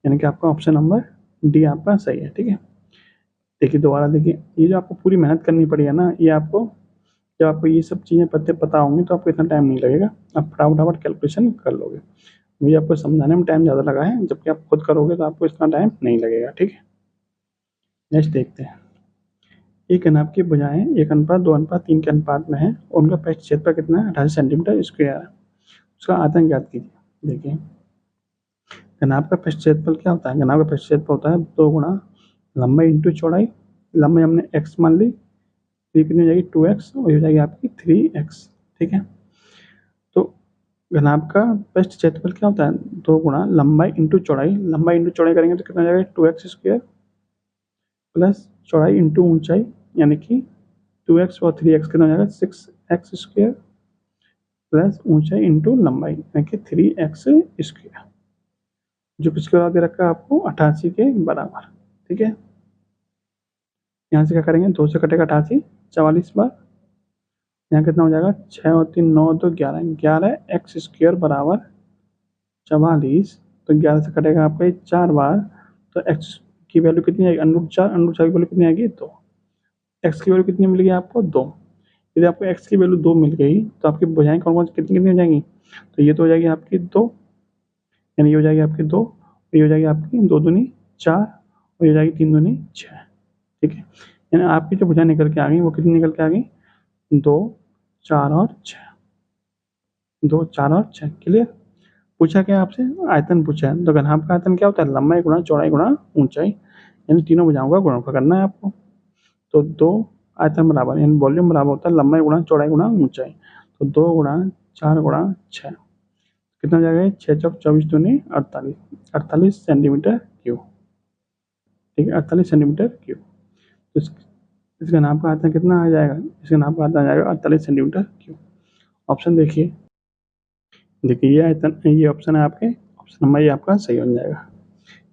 यानी कि आपका ऑप्शन नंबर डी आपका सही है, ठीक है। देखिए दोबारा देखिए, ये जो आपको पूरी मेहनत करनी पड़ी है ना, ये आपको जब आपको ये सब चीज़ें पता होंगी तो आपको इतना टाइम नहीं लगेगा, आप फटाफट कैलकुलेशन कर लोगे। मुझे आपको समझाने में टाइम ज़्यादा लगा है, जबकि आप खुद करोगे तो आपको इतना टाइम नहीं लगेगा, ठीक है। नेक्स्ट देखते हैं, एक अनाप की भुजाएं 1:2:3 के अनुपात में है, और उनका पृष्ठ क्षेत्रफल कितना है, 28 सेंटीमीटर स्क्वायर है। उसका आयतन ज्ञात कीजिए। देखिए घनाभ का पृष्ठ क्षेत्रफल क्या होता है, घनाभ का पृष्ठ क्षेत्रफल होता है 2 गुणा लंबाई इंटू चौड़ाई। लंबाई हमने x मान ली, तो कितनी हो जाएगी 2x, और हो जाएगी आपकी 3x, ठीक है। तो घनाभ का पृष्ठ क्षेत्रफल क्या होता है, 2 गुणा लंबाई इंटू चौड़ाई। लंबाई इंटू चौड़ाई करेंगे तो कितना हो जाएगा 2x स्क्वायर, प्लस चौड़ाई इंटू ऊंचाई, यानी कि 2x और 3x कितना हो जाएगा 6x स्क्वायर, प्लस ऊंचाई इंटू लंबाई, यानी कि 3x स्क्वायर, जो किसके बराबर दे रखा है आपको 88 के बराबर, ठीक है। यहाँ से क्या करेंगे, 2 से कटेगा 88, 44 बार, यहाँ कितना हो जाएगा 6 और 3 9 2 11, 11x स्क्वायर बराबर 44। तो 11 से कटेगा आपका ये 4 बार, तो x की वैल्यू कितनी आएगी, √4, √4 की वैल्यू कितनी आएगी 2, x की वैल्यू कितनी मिल गई आपको 2। यदि आपको x की वैल्यू 2 मिल गई तो आपकी भुजाएं कौन कौन कितनी कितनी हो जाएंगी, तो ये तो हो जाएगी आपकी 2, यानी ये हो जाएगी आपकी 2, ये हो जाएगी आपकी 2 दूनी 4, और ये हो जाएगी 3 दूनी 6, ठीक है। यानी आपकी जो भुजाएं निकल के आ गई वो कितनी निकल के आ गई, 2 4 और 6, 2, 4 और 6। क्लियर। पूछा क्या आपसे, आयतन पूछा है। तो घनाभ का आयतन क्या होता है, लंबाई गुणा चौड़ाई गुणा ऊंचाई, यानी तीनों भुजाओं का गुणनफल करना है आपको। तो 2 आयतन बराबर यानी वॉल्यूम बराबर होता है लंबाई गुणा चौड़ाई गुणा ऊंचाई। तो 2 गुणा 4 गुणा 6 कितना जाएगा, 6 चौक 24 दूनी 48, 48 सेंटीमीटर क्यूब। ठीक है, 48 सेंटीमीटर क्यूब। तो इसका नाम का आयतन कितना आ जाएगा, इसका नाम का आयतन आ जाएगा 48 सेंटीमीटर क्यूब। ऑप्शन देखिए, देखिए ये आयतन, ये ऑप्शन है आपके, ऑप्शन नंबर ये आपका सही हो जाएगा।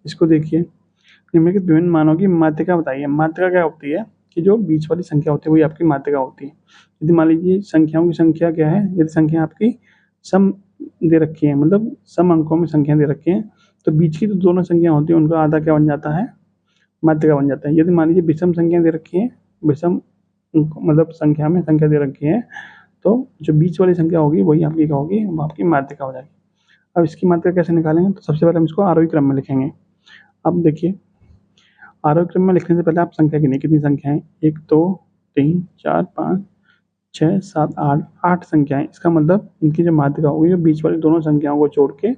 इसको देखिए, निम्नलिखित विभिन्न मानों की मात्रा बताइए। मात्रा क्या होती है कि जो बीच वाली संख्या होती है वही आपकी मात्रा होती है। यदि मान लीजिए संख्याओं की संख्या क्या है, यदि संख्या आपकी सम दे रखी है, मतलब सम अंकों में संख्या दे रखी है, तो बीच की तो दोनों संख्या होती है उनका आधा क्या बन जाता है, मात्रा बन जाता है। यदि मान लीजिए विषम संख्या दे रखी है, विषम मतलब संख्या में संख्या दे रखी है, तो जो बीच वाली संख्या होगी वही आपकी क्या होगी, वो आपकी मात्रा हो जाएगी। अब इसकी मात्रा कैसे निकालेंगे, तो सबसे पहले हम इसको आरोही क्रम में लिखेंगे। अब देखिए, आरोही क्रम में लिखने से पहले आप संख्या गिनिए, कितनी संख्या है, 1 2 3 4 5 6 7 8, 8 संख्याएं। इसका मतलब इनकी जो मात्रा होगी वो बीच वाली दोनों संख्याओं को जोड़ के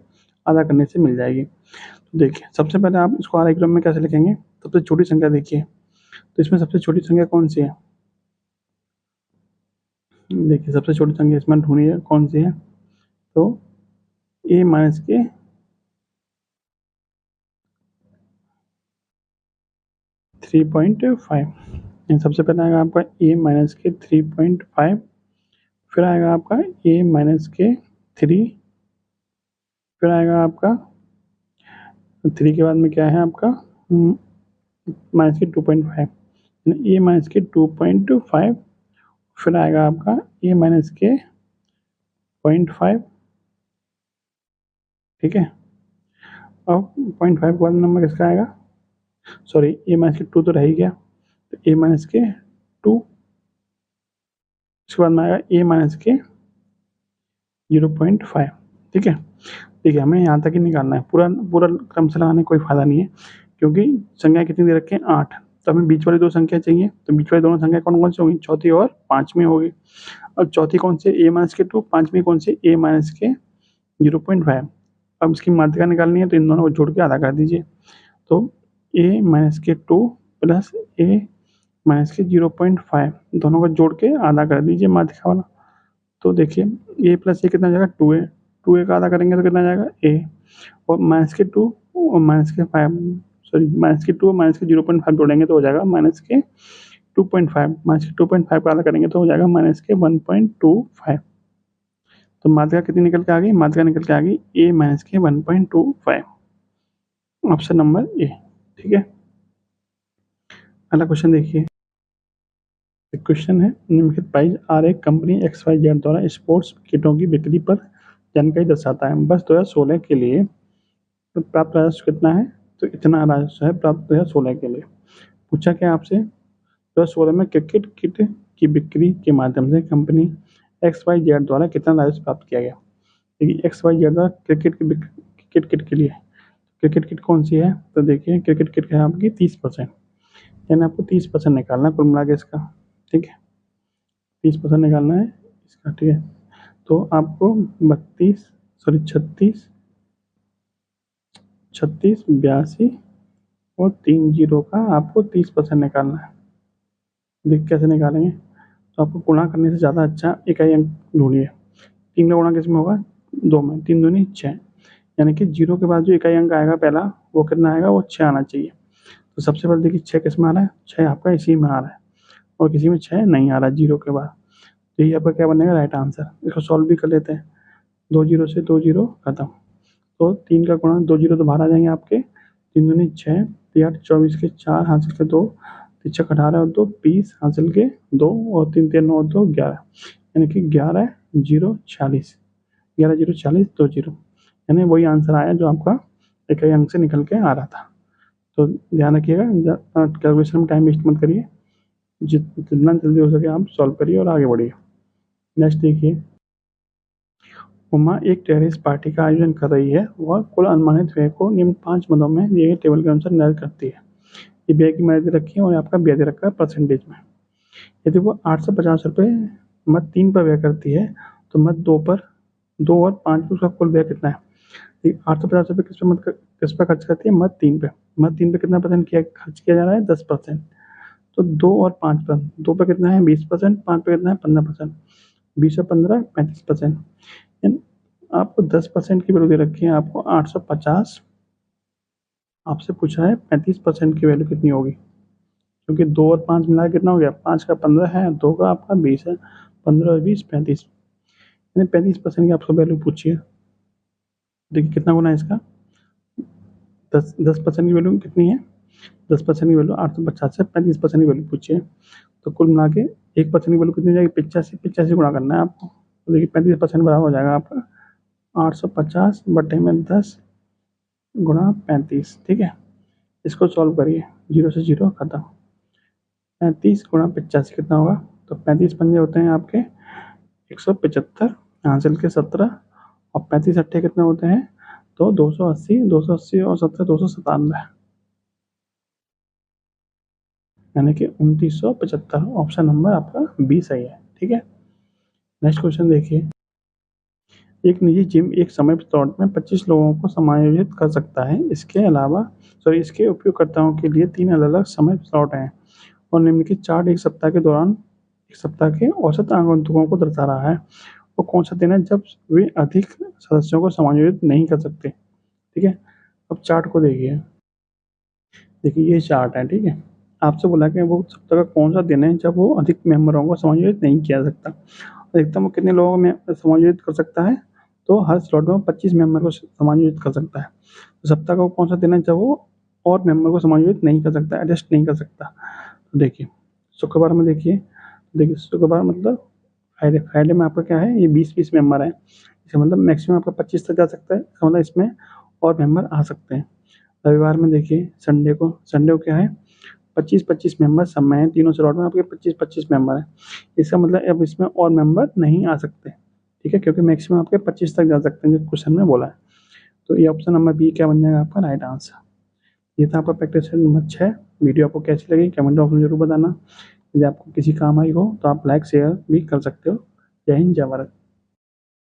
आधा करने से मिल जाएगी। तो देखिए, सबसे पहले आप इसको आरोही क्रम में कैसे लिखेंगे, सबसे छोटी संख्या देखिए, तो इसमें सबसे छोटी संख्या कौन सी है, देखिए सबसे छोटी संख्या इसमें ढूंढिए कौन सी है, तो a माइनस के 3.5, सबसे पहले आएगा आपका a माइनस के 3.5, फिर आएगा आपका a माइनस के 3, फिर आएगा आपका 3 के बाद में क्या है आपका माइनस के 2.5, a माइनस के 2.5, फिर आएगा आपका a माइनस के 0.5। ठीक है, अब 0.5 के बाद नंबर किसका आएगा, सॉरी a माइनस के 2 तो रह ही गया, तो a माइनस के 2, इसके बाद में आएगा a माइनस के 0.5। ठीक है, देखिए हमें यहाँ तक ही निकालना है, पूरा पूरा क्रम से लगाने कोई फायदा नहीं है, क्योंकि संख्या कितनी दे रखी है 8, तो हमें बीच वाली दो संख्या चाहिए, तो बीच वाली दोनों संख्या कौन कौन सी होगी, चौथी और पांचवी होगी। अब चौथी कौन सी, a माइनस के 2, पांचवी कौन सी, a माइनस के 0.5। अब इसकी मात्रा निकालनी है, तो इन दोनों को जोड़ के आधा कर दीजिए, तो a माइनस के 2 प्लस a माइनस के 0.5 दोनों को जोड़ के आधा कर दीजिए मात्रा वाला। तो देखिए a प्लस a कितना जाएगा 2a, 2a का आधा करेंगे तो कितना जाएगा a, और माइनस के 2 और माइनस के 5, सॉरी माइनस के 2 और माइनस के 0.5 जोड़ेंगे तो हो जाएगा माइनस के 2.5, माइनस के 2.5 का आधा करेंगे तो हो जाएगा माइनस के 1.25। तो मात्रा कितनी निकल के आ गई, मात्रा निकल के आ गई a माइनस के 1.25, ऑप्शन नंबर ए। ठीक है, अगला क्वेश्चन देखिए, क्वेश्चन है निम्नलिखित प्राइस आर एक कंपनी XYZ द्वारा स्पोर्ट्स किटों की बिक्री पर जानकारी दर्शाता है। वर्ष 2016 के लिए प्राप्त राजस्व कितना है, तो इतना राजस्व है प्राप्त 2016 के लिए। पूछा क्या आपसे, 2016 में क्रिकेट किट की बिक्री के माध्यम से कंपनी XYZ द्वारा कितना राजस्व प्राप्त किया गया। देखिए XYZ द्वारा क्रिकेट किट के लिए, क्रिकेट किट कौन सी है, तो देखिए क्रिकेट किट है आपकी 30%, यानी आपको 30% निकालना कुल मिला के इसका। ठीक है, 30% निकालना है इसका। ठीक है, तो आपको 32 सॉरी 36 36 82 और 3 जीरो का आपको 30% निकालना है। देख कैसे निकालेंगे, तो आपको गुणा करने से ज़्यादा अच्छा इकाई अंक ढूंढिए। 3 का गुणा किस में होगा, 2 में, 3 दूनी 6, यानी कि जीरो के बाद जो इकाई अंक आएगा पहला वो कितना आएगा, वो 6 आना चाहिए। तो सबसे पहले देखिए 6 किस में आ रहा है, 6 आपका इसी में आ रहा है और किसी में 6 नहीं आ रहा जीरो के बाद, तो ये आपका क्या बनेगा राइट आंसर। इसको सॉल्व भी कर लेते हैं, 2 जीरो से 2 जीरो खत्म, तो 3 का गुणा 2 जीरो तो बाहर आ जाएंगे आपके, 3 दूनी 6, 8 24 के 4 हासिल के 2, 3 18 और 2 20 हासिल के 2 और 3 3 9 2 11, यानी कि 11 0 40, 11 0 40 2 जीरो, यानी वही आंसर आया जो आपका इकाई अंक से निकल के आ रहा था। तो ध्यान रखिएगा, कैलकुलेशन में टाइम वेस्ट मत करिए, जितना जल्दी हो सके आप सॉल्व करिए और आगे बढ़िए। नेक्स्ट देखिए, उमा एक टेरेस पार्टी का आयोजन कर रही है, वह कुल अनुमानित व्यय को निम्न 5 मदों में दिए गए टेबल के अनुसार निर्धारित करती है। ये व्यय की मात्रा दे रखी है और आपका व्यय दे रखा है परसेंटेज में। यदि वो 850 रुपये मद 3 पर व्यय करती है तो मद 2 पर 2 और 5 पे उसका कुल व्यय कितना है? 850 रुपये किस पे खर्च करती है? मद 3 पे। मद 3 पे कितना परसेंट किया खर्च किया जा रहा है? 10%। तो 2 और 5 पर 2 पे कितना है? 20%, 5 पे कितना है? 15%। 20 और 15 35%। आपको 10% की वैल्यू दे रखी है, आपको 850। आपसे पूछा है 35% की वैल्यू कितनी होगी, क्योंकि 2 और 5 मिला कितना हो गया? 5 का 15 है, 2 का आपका 20 है, 15 और 20 35। 35% की आपसे वैल्यू पूछी है। देखिए कितना गुना है इसका? 10% की वैल्यू कितनी है? 10% की वैल्यू 850 है, 35% की वैल्यू पूछी है। तो कुल मिला के 1% की वैल्यू कितनी हो जाएगी? 85। 85 गुणा करना है आपको। तो देखिए 35% बराबर हो जाएगा आपका 850 बटे में 10 गुणा 35। ठीक है, इसको सॉल्व करिए, 0 से 0 खत्म। 35 गुणा 85 कितना होगा? तो 35 पंजे होते हैं आपके 175, हासिल के 17, और 35 अट्ठे कितने होते हैं? तो 280, 280 और 17 297, यानी कि 2975। ऑप्शन नंबर आपका बी सही है। ठीक है, नेक्स्ट क्वेश्चन देखिए। एक निजी जिम एक समय स्लॉट में 25 लोगों को समायोजित कर सकता है। इसके उपयोगकर्ताओं के लिए 3 अलग-अलग समय स्लॉट हैं और निम्नलिखित चार्ट एक सप्ताह के औसत आगंतुकों को दर्शा रहा है। वो कौन सा दिन है जब वे अधिक सदस्यों को समायोजित नहीं कर सकते? ठीक है, अब चार्ट को देखिए। देखिए ये चार्ट है। ठीक है, आपसे बोला कि वो सप्ताह का कौन सा दिन है जब वो अधिक मेंबरों को समायोजित नहीं किया जा सकता। अधिकतम वो कितने लोगों में समायोजित कर सकता है? तो हर स्लॉट में 25 मेंबर को समायोजित कर सकता है। तो सप्ताह का वो कौन सा दिन है जब वो और मेंबर को समायोजित नहीं कर सकता, एडजस्ट नहीं कर सकता? तो देखिए शुक्रवार में देखिए, शुक्रवार मतलब फ्राइडे। फ्राइडे में आपका क्या है? ये 20-20 मेंबर है, इसका मतलब मैक्सिमम आपका 25 तक जा सकता है। इसका मतलब इसमें और मेंबर आ सकते हैं। रविवार में देखिए, संडे को क्या है? 25-25 मेंबर सब में है, तीनों स्लॉट में आपके 25-25 मेंबर हैं। इसका मतलब अब इसमें और मेंबर नहीं आ सकते। ठीक है, क्योंकि मैक्सिमम आपके 25 तक जा सकते हैं जो क्वेश्चन में बोला है। तो ये ऑप्शन नंबर बी क्या बन जाएगा आपका राइट आंसर। ये था आपका प्रैक्टिस सेट नंबर 6। वीडियो आपको कैसी लगी कमेंट बॉक्स में जरूर बताना। यदि आपको किसी काम आई हो तो आप लाइक शेयर भी कर सकते हो। जय हिंद, जय भारत।